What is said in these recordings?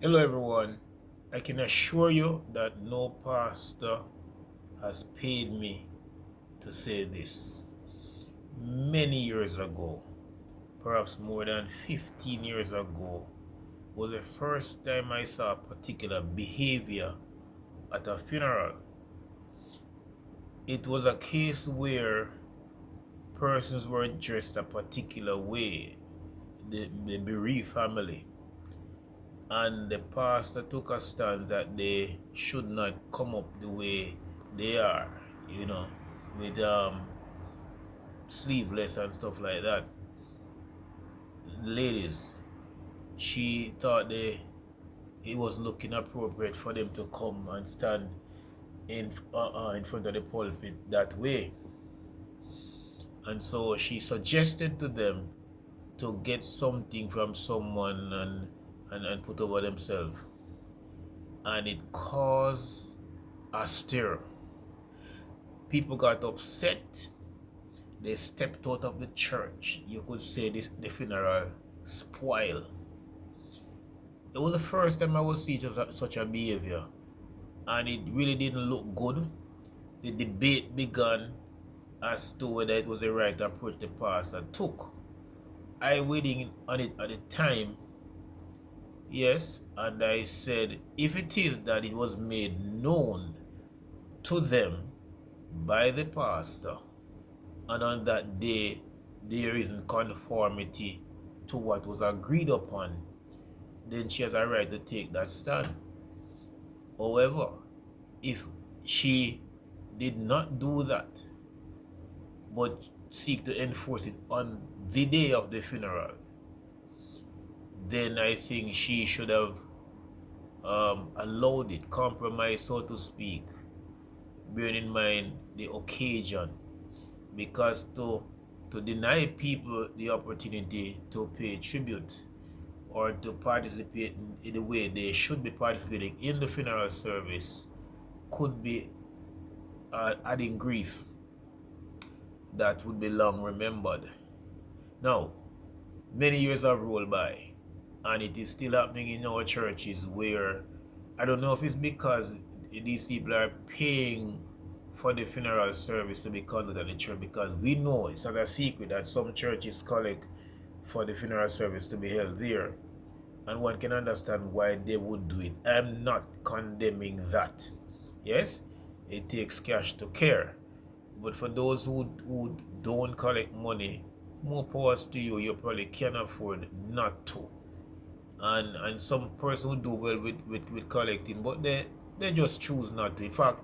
Hello, everyone. I can assure you that no pastor has paid me to say this. Many years ago, perhaps more than 15 years ago, was the first time I saw a particular behavior at a funeral. It was a case where persons were dressed a particular way, the bereaved family, and the pastor took a stand that they should not come up the way they are, you know, with sleeveless and stuff like that. Ladies, she thought it was looking appropriate for them to come and stand in front of the pulpit that way, and so she suggested to them to get something from someone and put over themselves, and it caused a stir. People got upset. They stepped out of the church. You could say the funeral spoiled. It was the first time I was seeing such a behavior, and it really didn't look good. The debate began as to whether it was the right approach the pastor took. I waiting on it at the time, yes, and I said if it is that it was made known to them by the pastor, and on that day there isn't conformity to what was agreed upon, then she has a right to take that stand. However, if she did not do that, but seek to enforce it on the day of the funeral, then I think she should have allowed it, compromised, so to speak, bearing in mind the occasion, because to deny people the opportunity to pay tribute or to participate in the way they should be participating in the funeral service could be adding grief that would be long remembered. Now, many years have rolled by, and it is still happening in our churches where I don't know if it's because these people are paying for the funeral service to be conducted at the church, because we know it's not a secret that some churches collect for the funeral service to be held there, and one can understand why they would do it. I'm not condemning that. Yes, it takes cash to care, but for those who don't collect money, more power to you. You probably can afford not to, and some person who do well with collecting, but they just choose not to. In fact,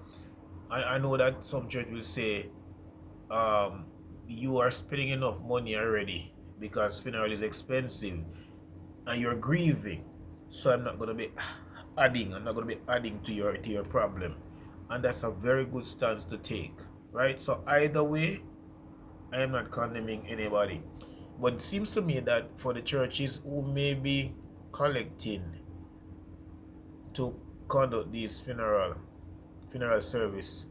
I know that some church will say, you are spending enough money already because funeral is expensive and you're grieving, so I'm not gonna be adding to your problem. And that's a very good stance to take, right? So either way, I am not condemning anybody. But it seems to me that for the churches who may be collecting to conduct these funeral service,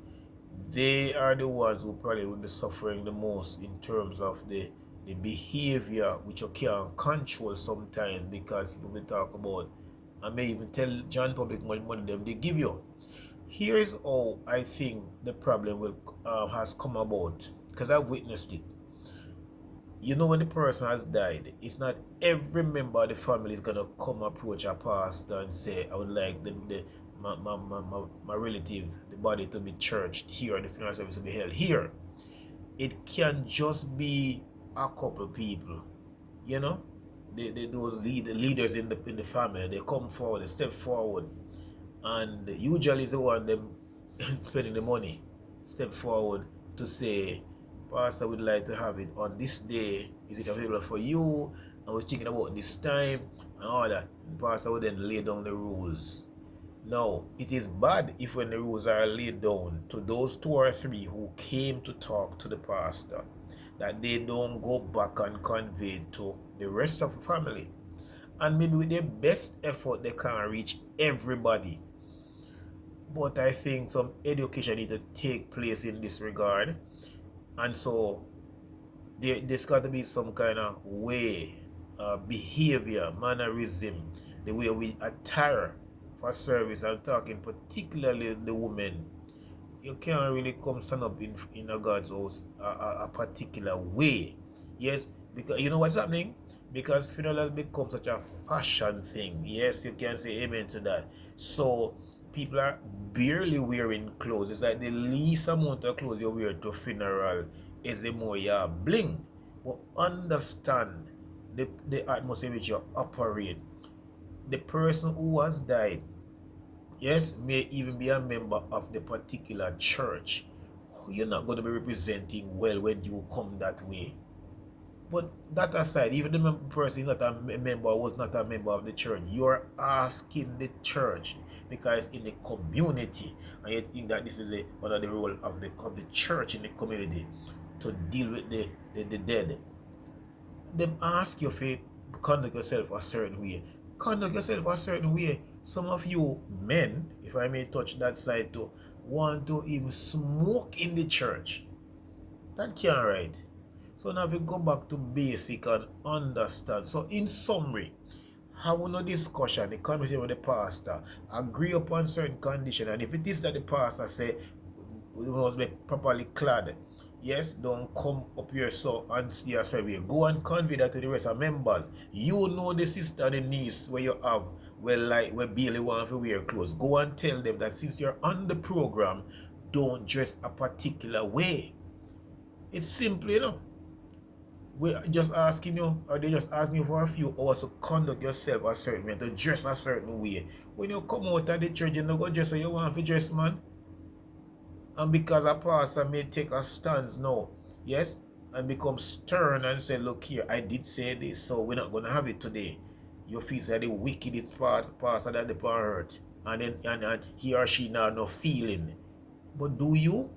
they are the ones who probably will be suffering the most in terms of the behavior which you can't control sometimes, because people will talk about and may even tell John Public how much money them they give you. Here's how I think the problem will has come about, because I've witnessed it. You know, when the person has died, it's not every member of the family is gonna come approach a pastor and say, I would like my relative, the body to be churched here, the funeral service to be held here. It can just be a couple people, you know, those leaders in the family. They come forward, they step forward, and usually it's the one them spending the money step forward to say, Pastor, would like to have it on this day. Is it available for you? And we're thinking about this time and all that. And Pastor would then lay down the rules. Now, it is bad if when the rules are laid down to those two or three who came to talk to the pastor, that they don't go back and convey to the rest of the family. And maybe with their best effort, they can't reach everybody. But I think some education need to take place in this regard. And so there's got to be some kind of way, behavior, mannerism the way we attire for service. I'm talking particularly the women. You can't really come stand up in a God's house a particular way. Yes, because you know what's happening? Because funeral has become such a fashion thing. Yes, you can say amen to that. So people are barely wearing clothes. It's like the least amount of clothes you wear to funeral is the more you bling. But understand the atmosphere which you operate. The person who has died, yes, may even be a member of the particular church. You're not going to be representing well when you come that way. But that aside, even the person is not a member, was not a member of the church, you're asking the church because in the community, and you think that this is one of the role of the church in the community to deal with the dead. Them ask you to conduct yourself a certain way. Conduct yourself a certain way. Some of you men, if I may touch that side too, want to even smoke in the church. That can't right. So now we go back to basic and understand. So in summary, have no discussion, the conversation with the pastor, agree upon certain condition, and if it is that the pastor say we must be properly clad, yes, don't come up here so and see yourself here. Go and convey that to the rest of members. You know the sister and the niece where you have where Bailey want to wear clothes. Go and tell them that since you're on the program, don't dress a particular way. It's simple, you know. We're just asking you, or they just asking you for a few hours to conduct yourself a certain way, to dress a certain way. When you come out of the church, you don't go dress how you want to dress, man. And because a pastor may take a stance now, yes, and become stern and say, look here, I did say this, so we're not going to have it today. You feel that the wickedest pastor that the part hurt. And then and he or she now no feeling. But do you?